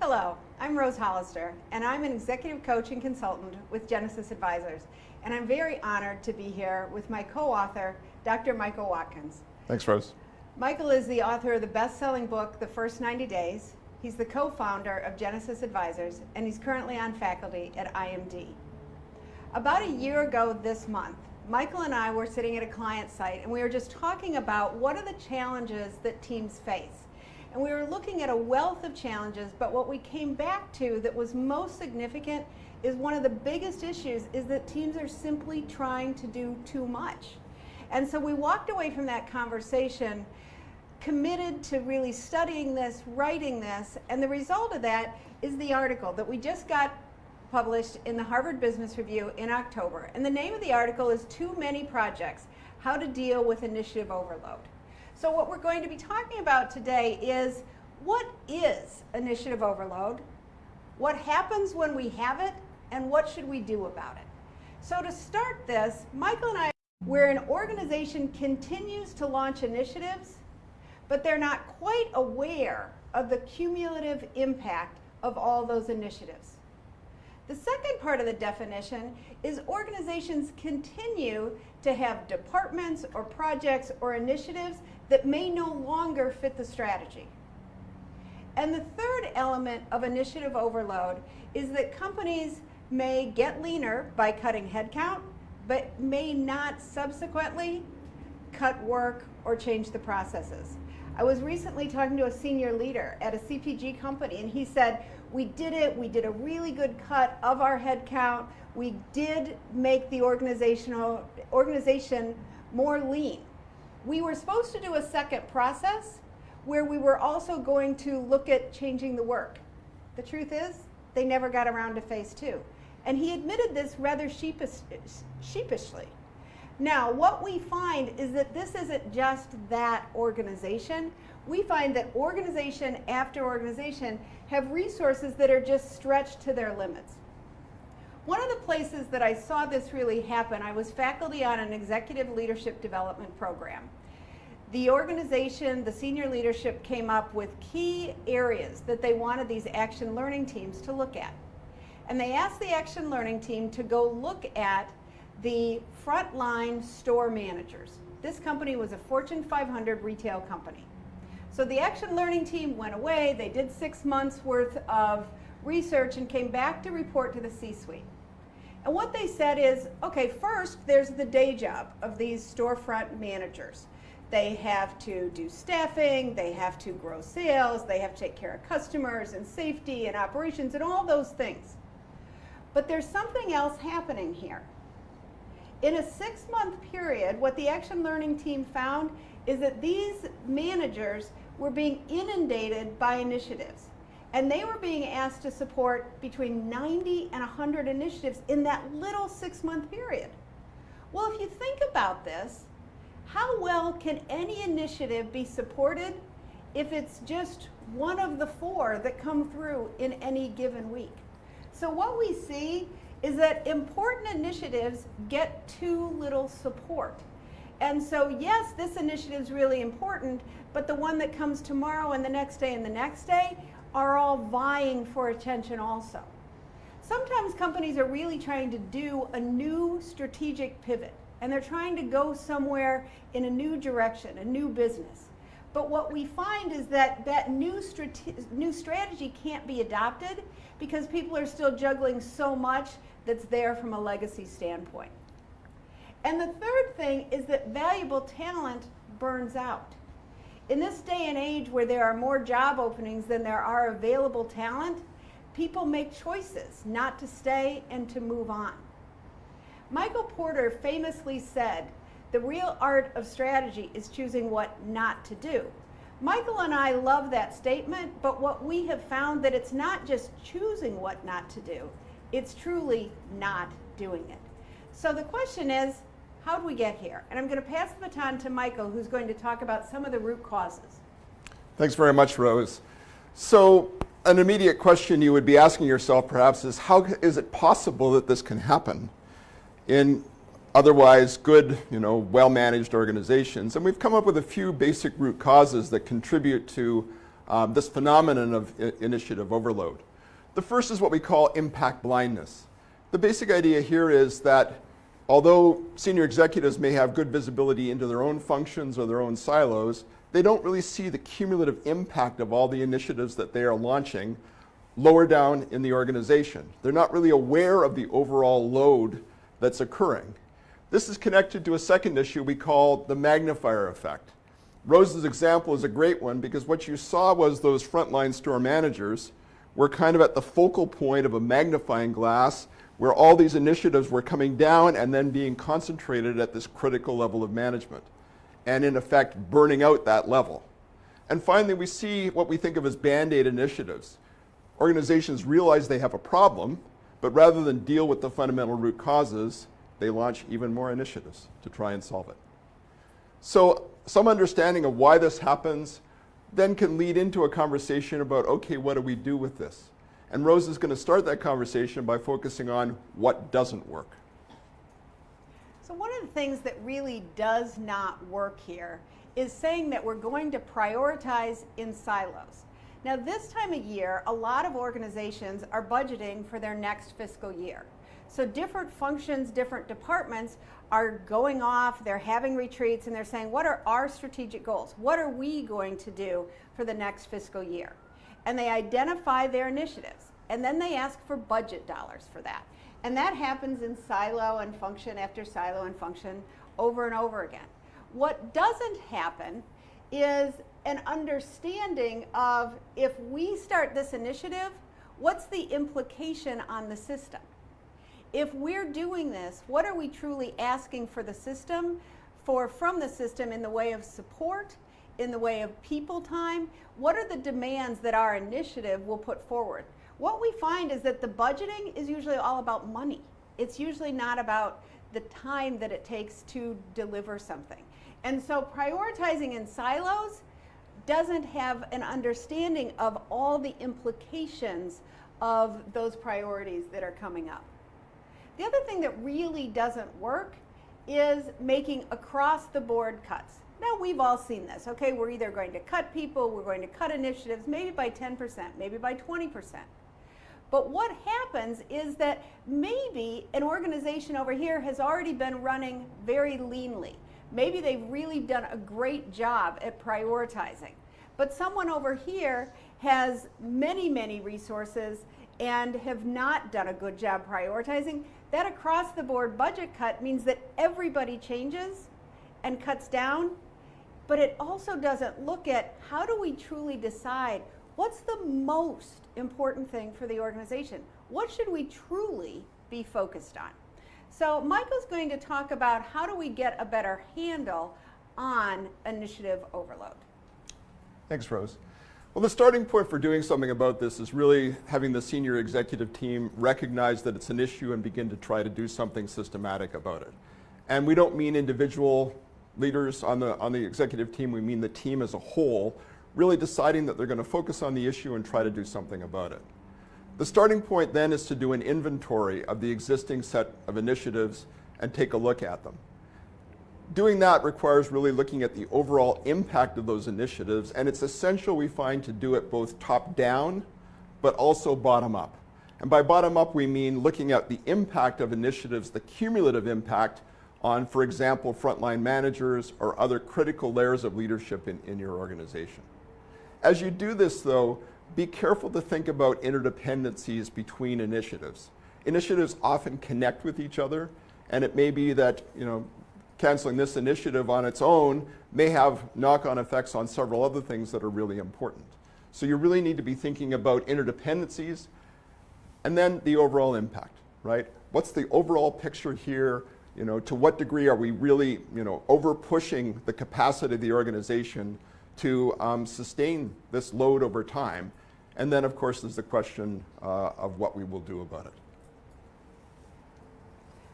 Hello, I'm Rose Hollister, and I'm an executive coach and consultant with Genesis Advisors. And I'm very honored to be here with my co-author, Dr. Michael Watkins. Thanks, Rose. Michael is the author of the best-selling book, The First 90 Days. He's the co-founder of Genesis Advisors, and he's currently on faculty at IMD. About a year ago this month, Michael and I were sitting at a client site, and we were just talking about what are the challenges that teams face. And we were looking at a wealth of challenges, but what we came back to that was most significant is one of the biggest issues is that teams are simply trying to do too much. And so we walked away from that conversation committed to really studying this, writing this, and the result of that is the article that we just got published in the Harvard Business Review in October. And the name of the article is Too Many Projects: How to Deal with Initiative Overload. So what we're going to be talking about today is what is initiative overload, what happens when we have it, and what should we do about it. So to start this, Michael and I, where an organization continues to launch initiatives, but they're not quite aware of the cumulative impact of all those initiatives. The second part of the definition is organizations continue to have departments or projects or initiatives that may no longer fit the strategy. And the third element of initiative overload is that companies may get leaner by cutting headcount, but may not subsequently cut work or change the processes. I was recently talking to a senior leader at a CPG company, and he said, we did a really good cut of our headcount, we did make the organization more lean. We were supposed to do a second process where we were also going to look at changing the work. The truth is, they never got around to phase two. And he admitted this rather sheepishly. Now, what we find is that this isn't just that organization. We find that organization after organization have resources that are just stretched to their limits. One of the places that I saw this really happen, I was faculty on an executive leadership development program. The organization, the senior leadership came up with key areas that they wanted these action learning teams to look at. And they asked the action learning team to go look at the frontline store managers. This company was a Fortune 500 retail company. So the action learning team went away, they did 6 months worth of research and came back to report to the C-suite. And what they said is, okay, first there's the day job of these storefront managers. They have to do staffing, they have to grow sales, they have to take care of customers and safety and operations and all those things. But there's something else happening here. In a 6-month period, what the action learning team found is that these managers were being inundated by initiatives. And they were being asked to support between 90 and 100 initiatives in that little 6-month period. Well, if you think about this, how well can any initiative be supported if it's just one of the 4 that come through in any given week? So what we see is that important initiatives get too little support. And so yes, this initiative is really important, but the one that comes tomorrow and the next day and the next day are all vying for attention also. Sometimes companies are really trying to do a new strategic pivot, and they're trying to go somewhere in a new direction, a new business. But what we find is that that new strategy can't be adopted because people are still juggling so much that's there from a legacy standpoint. And the third thing is that valuable talent burns out. In this day and age where there are more job openings than there are available talent, people make choices not to stay and to move on. Michael Porter famously said, the real art of strategy is choosing what not to do. Michael and I love that statement, but what we have found that it's not just choosing what not to do, it's truly not doing it. So the question is, how do we get here? And I'm going to pass the baton to Michael, who's going to talk about some of the root causes. Thanks very much, Rose. So an immediate question you would be asking yourself perhaps is, how is it possible that this can happen in otherwise good, well-managed organizations? And we've come up with a few basic root causes that contribute to this phenomenon of initiative overload. The first is what we call impact blindness. The basic idea here is that although senior executives may have good visibility into their own functions or their own silos, they don't really see the cumulative impact of all the initiatives that they are launching lower down in the organization. They're not really aware of the overall load that's occurring. This is connected to a second issue we call the magnifier effect. Rose's example is a great one because what you saw was those frontline store managers were kind of at the focal point of a magnifying glass where all these initiatives were coming down and then being concentrated at this critical level of management, and in effect burning out that level. And finally, we see what we think of as Band-Aid initiatives. Organizations realize they have a problem, but rather than deal with the fundamental root causes, they launch even more initiatives to try and solve it. So some understanding of why this happens then can lead into a conversation about, okay, what do we do with this? And Rose is going to start that conversation by focusing on what doesn't work. So one of the things that really does not work here is saying that we're going to prioritize in silos. Now this time of year, a lot of organizations are budgeting for their next fiscal year. So different functions, different departments are going off, they're having retreats, and they're saying, what are our strategic goals? What are we going to do for the next fiscal year? And they identify their initiatives, and then they ask for budget dollars for that. And that happens in silo and function after silo and function over and over again. What doesn't happen is an understanding of, if we start this initiative, what's the implication on the system? If we're doing this, what are we truly asking for the system, from the system in the way of support, in the way of people time? What are the demands that our initiative will put forward? What we find is that the budgeting is usually all about money. It's usually not about the time that it takes to deliver something. And so prioritizing in silos doesn't have an understanding of all the implications of those priorities that are coming up. The other thing that really doesn't work is making across-the-board cuts. Now, we've all seen this, okay? We're either going to cut people, we're going to cut initiatives, maybe by 10%, maybe by 20%. But what happens is that maybe an organization over here has already been running very leanly. Maybe they've really done a great job at prioritizing. But someone over here has many, many resources and have not done a good job prioritizing. That across-the-board budget cut means that everybody changes and cuts down, but it also doesn't look at how do we truly decide what's the most important thing for the organization? What should we truly be focused on? So Michael's going to talk about how do we get a better handle on initiative overload. Thanks, Rose. Well, the starting point for doing something about this is really having the senior executive team recognize that it's an issue and begin to try to do something systematic about it. And we don't mean individual leaders on the executive team, we mean the team as a whole, really deciding that they're going to focus on the issue and try to do something about it. The starting point then is to do an inventory of the existing set of initiatives and take a look at them. Doing that requires really looking at the overall impact of those initiatives, and it's essential, we find, to do it both top down but also bottom up. And by bottom up we mean looking at the impact of initiatives, the cumulative impact on, for example, frontline managers or other critical layers of leadership in your organization. As you do this, though, be careful to think about interdependencies between initiatives. Initiatives often connect with each other, and it may be that, canceling this initiative on its own may have knock-on effects on several other things that are really important. So you really need to be thinking about interdependencies and then the overall impact, right? What's the overall picture here? To what degree are we really, over pushing the capacity of the organization to sustain this load over time? And then, of course, there's the question of what we will do about it.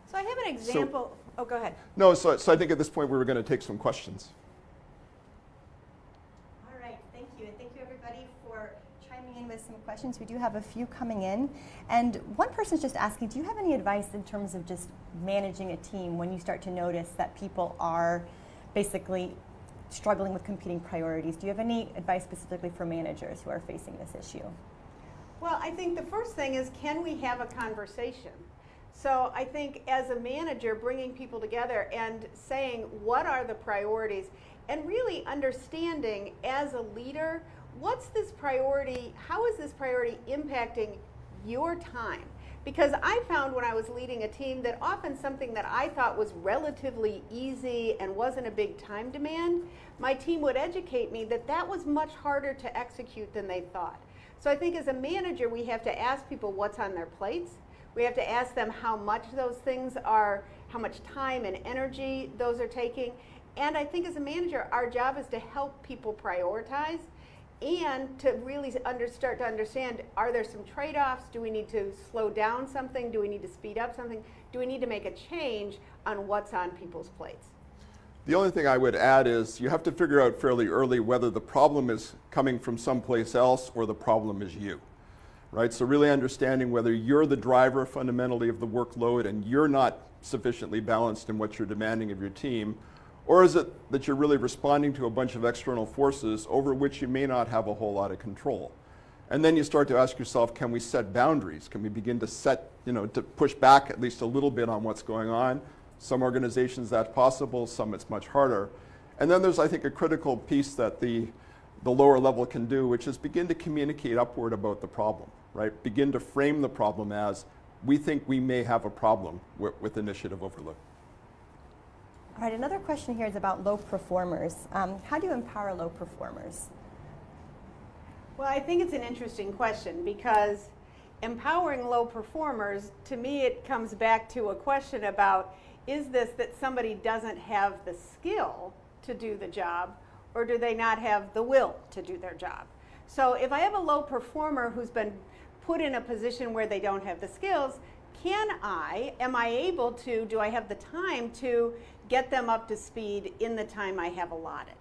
So I have an example. Oh, go ahead. No, so I think at this point we were going to take some questions. All right, thank you. And thank you, everybody, for chiming in with some questions. We do have a few coming in. And one person's just asking, do you have any advice in terms of just managing a team when you start to notice that people are basically struggling with competing priorities. Do you have any advice specifically for managers who are facing this issue? Well, I think the first thing is, can we have a conversation? So I think as a manager, bringing people together and saying, what are the priorities? And really understanding as a leader, what's this priority, how is this priority impacting your time? Because I found when I was leading a team that often something that I thought was relatively easy and wasn't a big time demand, my team would educate me that that was much harder to execute than they thought. So I think as a manager, we have to ask people what's on their plates. We have to ask them how much those things are, how much time and energy those are taking. And I think as a manager, our job is to help people prioritize and to really start to understand, are there some trade-offs? Do we need to slow down something? Do we need to speed up something? Do we need to make a change on what's on people's plates? The only thing I would add is you have to figure out fairly early whether the problem is coming from someplace else or the problem is you, right? So really understanding whether you're the driver fundamentally of the workload and you're not sufficiently balanced in what you're demanding of your team, or is it that you're really responding to a bunch of external forces over which you may not have a whole lot of control? And then you start to ask yourself, can we set boundaries? Can we begin to to push back at least a little bit on what's going on? Some organizations that's possible, some it's much harder. And then there's, I think, a critical piece that the lower level can do, which is begin to communicate upward about the problem, right? Begin to frame the problem as, we think we may have a problem with initiative overload. All right, another question here is about low performers. How do you empower low performers? Well, I think it's an interesting question because empowering low performers, to me, it comes back to a question about, is this that somebody doesn't have the skill to do the job, or do they not have the will to do their job? So if I have a low performer who's been put in a position where they don't have the skills, am I able to, do I have the time to get them up to speed in the time I have allotted?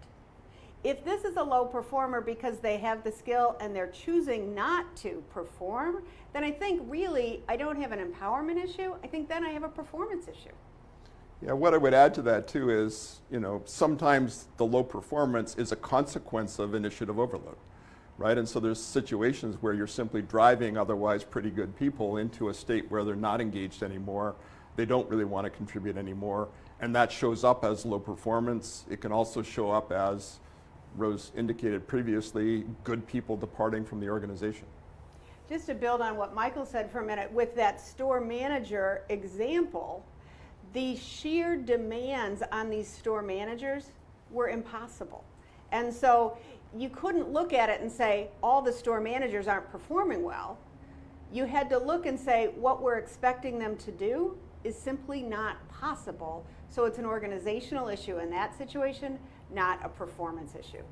If this is a low performer because they have the skill and they're choosing not to perform, then I think really I don't have an empowerment issue. I think then I have a performance issue. Yeah, what I would add to that too is, sometimes the low performance is a consequence of initiative overload, right? And so there's situations where you're simply driving otherwise pretty good people into a state where they're not engaged anymore. They don't really want to contribute anymore. And that shows up as low performance. It can also show up as, Rose indicated previously, good people departing from the organization. Just to build on what Michael said for a minute, with that store manager example, the sheer demands on these store managers were impossible. And so you couldn't look at it and say, all the store managers aren't performing well. You had to look and say, what we're expecting them to do is simply not possible. So it's an organizational issue in that situation, not a performance issue.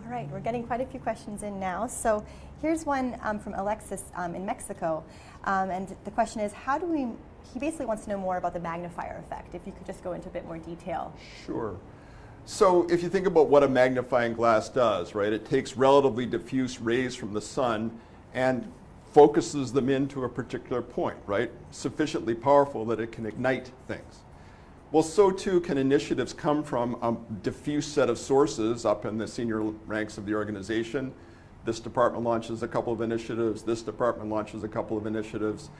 All right, we're getting quite a few questions in now. So here's one from Alexis in Mexico. And the question is, he basically wants to know more about the magnifier effect. If you could just go into a bit more detail. Sure. So if you think about what a magnifying glass does, right, it takes relatively diffuse rays from the sun and focuses them into a particular point, right, sufficiently powerful that it can ignite things. Well, so too can initiatives come from a diffuse set of sources up in the senior ranks of the organization. This department launches a couple of initiatives, this department launches a couple of initiatives.